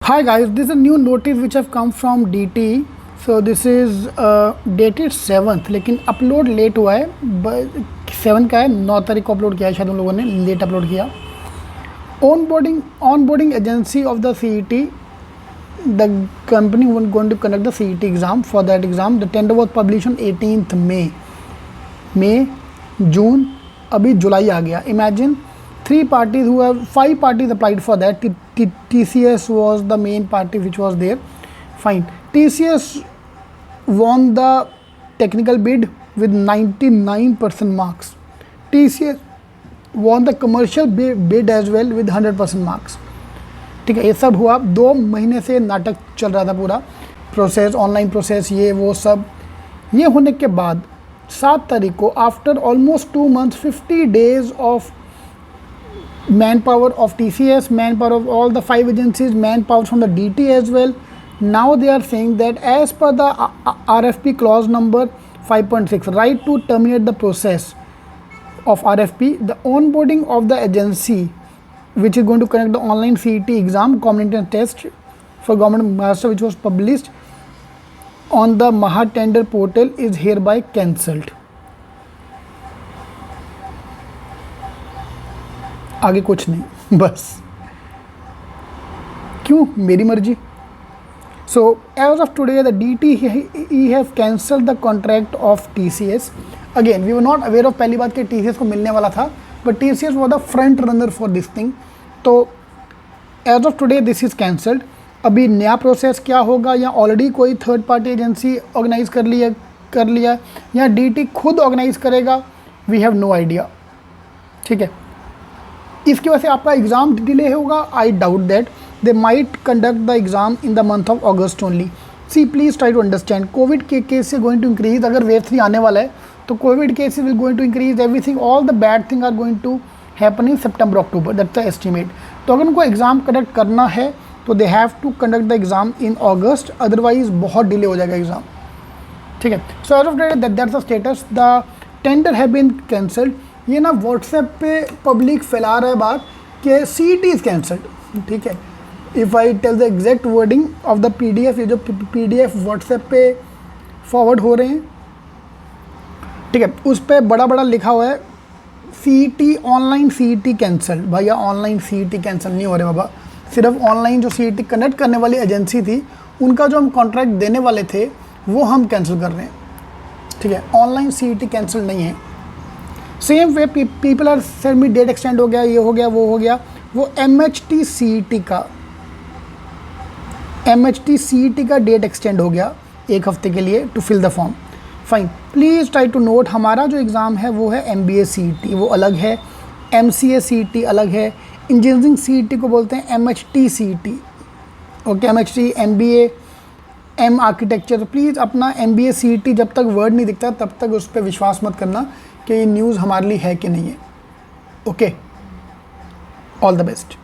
Hi guys, this is a new notice which have come from DT. So this is dated 7th, लेकिन upload late हुआ है. 7 का है, 9 तारीख को अपलोड किया है शायद उन लोगों ने, लेट अपलोड किया. Onboarding agency of the CET, the company was going to conduct the CET exam. For that exam, the tender was published on 18th May, June, अभी जुलाई आ गया. Imagine 5 parties applied for that. TCS was the main party which was there. Fine. TCS won the technical bid with 99% marks. TCS won the commercial bid as well with 100% marks. ठीक है, ये सब हुआ. 2 महीने से नाटक चल रहा था पूरा प्रोसेस, ऑनलाइन प्रोसेस, ये वो सब. ये होने के बाद 7 तारीख को after almost 2 months 50 days of manpower of TCS, manpower of all the 5 agencies, manpower from the DT as well. Now they are saying that as per the RFP clause number 5.6, right to terminate the process of RFP, the onboarding of the agency which is going to conduct the online CET exam, common entrance test for Government of Maharashtra, which was published on the Maha Tender portal, is hereby cancelled. आगे कुछ नहीं, बस. क्यों? मेरी मर्जी. So as of today the DT have cancel the contract of TCS. Again we were not aware of, पहली बात कि TCS को मिलने वाला था, but TCS was the front runner for this thing. तो as of today this is cancelled. अभी नया प्रोसेस क्या होगा, या ऑलरेडी कोई थर्ड पार्टी एजेंसी ऑर्गेनाइज कर लिया या DT खुद ऑर्गेनाइज करेगा, वी हैव नो आइडिया. ठीक है, इसकी वजह से आपका एग्ज़ाम डिले होगा. I doubt that they might conduct the exam in the month of August only. See please try to understand, Covid के केस गोइंग टू इंक्रीज. अगर वेव 3 आने वाला है तो Covid cases will going to increase. Everything, all the bad thing are going to happen in September October, that's the estimate. तो अगर उनको exam conduct करना है तो they have to conduct the exam in August, otherwise बहुत delay हो जाएगा exam. ठीक है, so as of today that's the status. The tender have been cancelled. ये ना व्हाट्सएप पे पब्लिक फैला रहा है बात कि CET इज़ कैंसल्ड. ठीक है, if I tell the exact wording of the PDF, ये जो PDF व्हाट्सएप पे फॉरवर्ड हो रहे हैं, ठीक है, उस पर बड़ा लिखा हुआ है CET ऑनलाइन CET कैंसल्ड. भैया ऑनलाइन CET कैंसिल नहीं हो रहे बाबा, सिर्फ ऑनलाइन जो CET कनेक्ट करने वाली एजेंसी थी उनका जो हम कॉन्ट्रैक्ट देने वाले थे वो हम कैंसिल कर रहे हैं. ठीक है, ऑनलाइन CET कैंसिल नहीं है. Same way people are said me date extend हो गया, ये हो गया, वो हो गया. वो MHT CET का डेट एक्सटेंड हो गया 1 हफ्ते के लिए to fill the form. Fine, please try to note, हमारा जो एग्ज़ाम है वो है MBA CET, वो अलग है. MCA CET अलग है. इंजीनियरिंग CET को बोलते हैं MHT CET. Okay, MHT MBA M architecture. तो प्लीज़ अपना MBA CET जब तक वर्ड नहीं दिखता तब तक उस पर विश्वास मत करना कि ये न्यूज़ हमारे लिए है कि नहीं है. Okay, all the best.